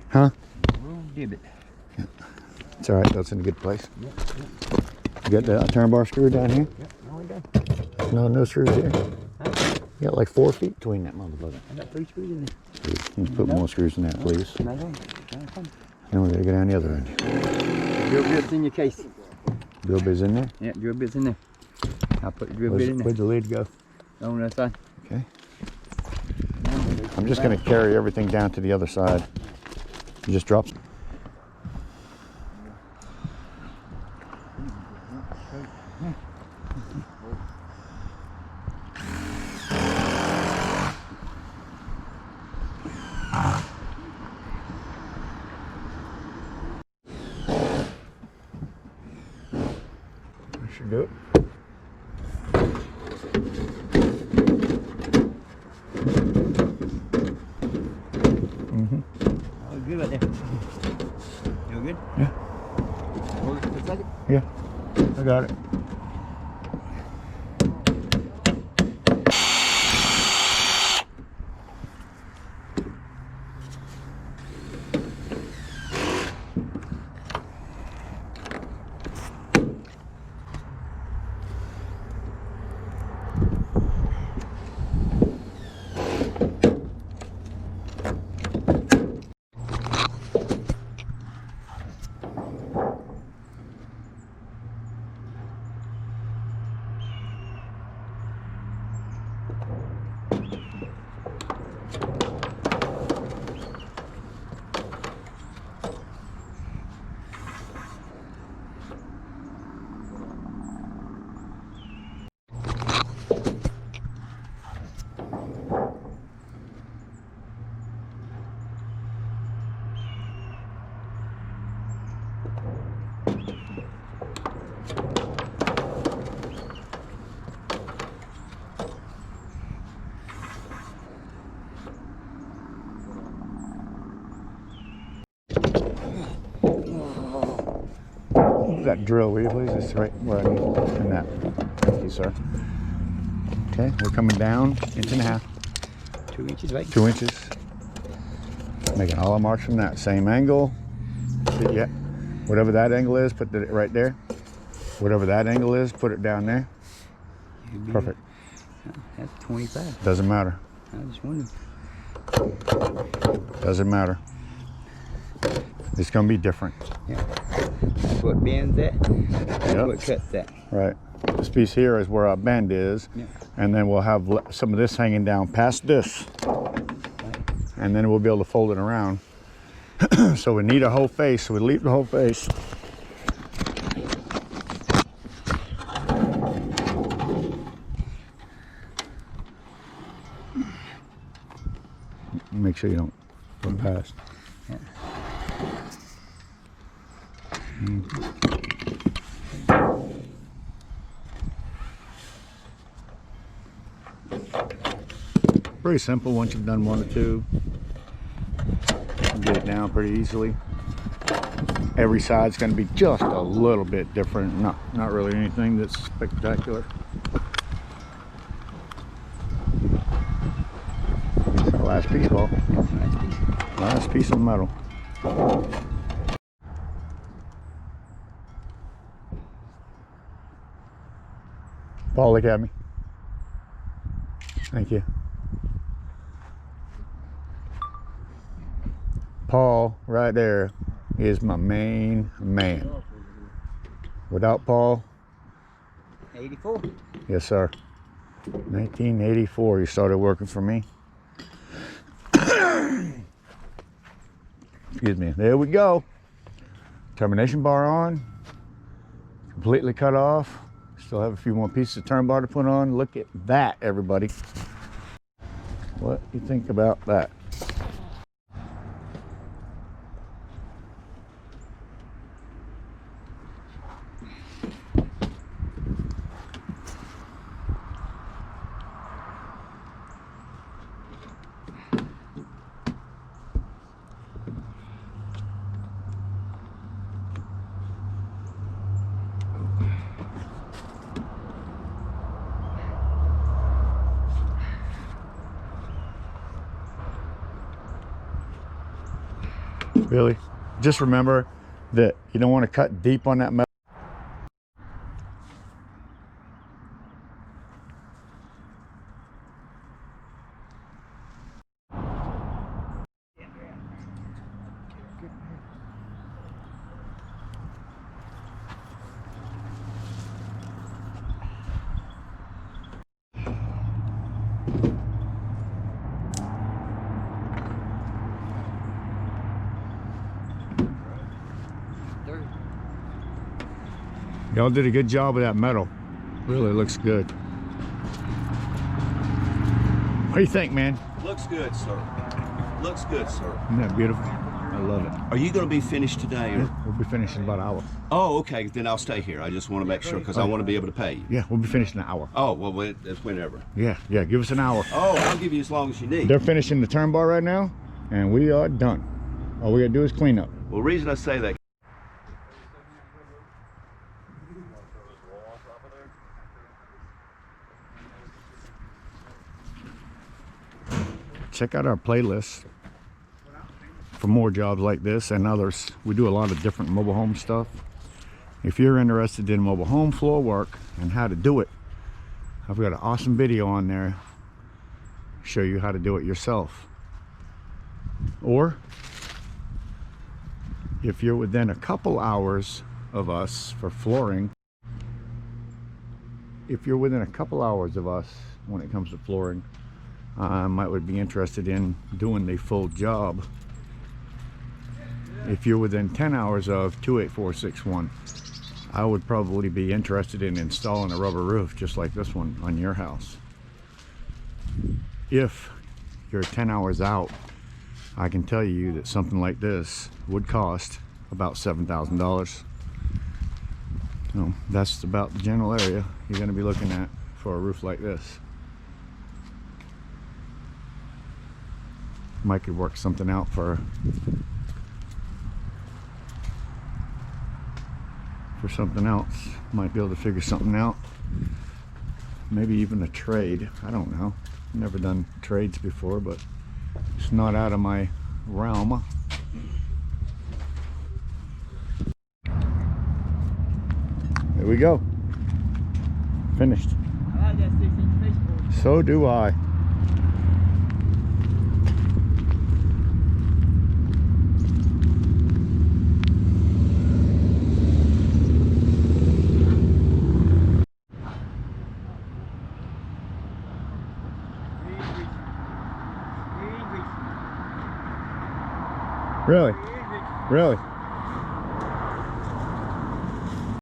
Huh? Divot. Yeah. It's all right. That's in a good place. Yep. You got the turn bar screw down here? Yep. No, we go. No screws here. Huh? You got like 4 feet between that motherfucker. I got 3 screws in there. Let's put more screws in that, please. No, no. Then we gotta go down the other end. Drill bit's in your case. Drill bit's in there? Yeah, drill bit's in there. I'll put the drill bit in there. Where'd the lid go? On that side. Okay. I'm just gonna carry everything down to the other side. You just drop. That should do it. Oh, good right there. You good? Yeah. Hold it for a second. Yeah. I got it. That drill, will you please? It's right where I need in that. Thank you, sir. Okay, we're coming down 1.5 inches. 2 inches, right? 2 inches. Making all our marks from that same angle. Yeah, whatever that angle is, put it right there. Whatever that angle is, put it down there. Perfect. That's 25. Doesn't matter. I just wondered. Doesn't matter. It's gonna be different. Yeah. That's what bends at. That's Yep. what cuts at. Right. This piece here is where our bend is, Yeah. and then we'll have some of this hanging down past this, and then we'll be able to fold it around. So we need a whole face, so we leave the whole face. Make sure you don't go past. Yeah. Pretty simple once you've done 1 or 2. You can get it down pretty easily. Every side's going to be just a little bit different. Not really anything that's spectacular. Last piece, Paul. Nice piece. Last piece of metal. Paul, look at me. Thank you. Paul, right there, is my main man. Without Paul, 84. yes, sir. 1984, he started working for me. Excuse me. There we go. Termination bar on. Completely cut off. Still have a few more pieces of turn bar to put on. Look at that, everybody. What do you think about that? Really? Just remember that you don't want to cut deep on that metal. Y'all did a good job with that metal. Really looks good. What do you think, man? Looks good, sir. Looks good, sir. Isn't that beautiful? I love it. Are you going to be finished today? Or? Yeah, we'll be finished in about an hour. Oh, okay. Then I'll stay here. I just want to make sure because I want to be able to pay you. Yeah, we'll be finished in an hour. Oh, well, it's whenever. Yeah, give us an hour. Oh, I'll give you as long as you need. They're finishing the turn bar right now, and we are done. All we gotta do is clean up. Well, the reason I say that. Check out our playlist for more jobs like this and others. We do a lot of different mobile home stuff. If you're interested in mobile home floor work and how to do it, I've got an awesome video on there. Show you how to do it yourself. Or if you're within a couple hours of us for flooring, if you're within a couple hours of us when it comes to flooring, I would be interested in doing the full job. If you're within 10 hours of 28461, I would probably be interested in installing a rubber roof just like this one on your house. If you're 10 hours out, I can tell you that something like this would cost about $7,000. So that's about the general area you're going to be looking at for a roof like this. Mike could work something out for something else. Might be able to figure something out. Maybe even a trade. I don't know. Never done trades before, but it's not out of my realm. There we go. Finished. I like that 6-inch baseboard. So do I. Really? Really?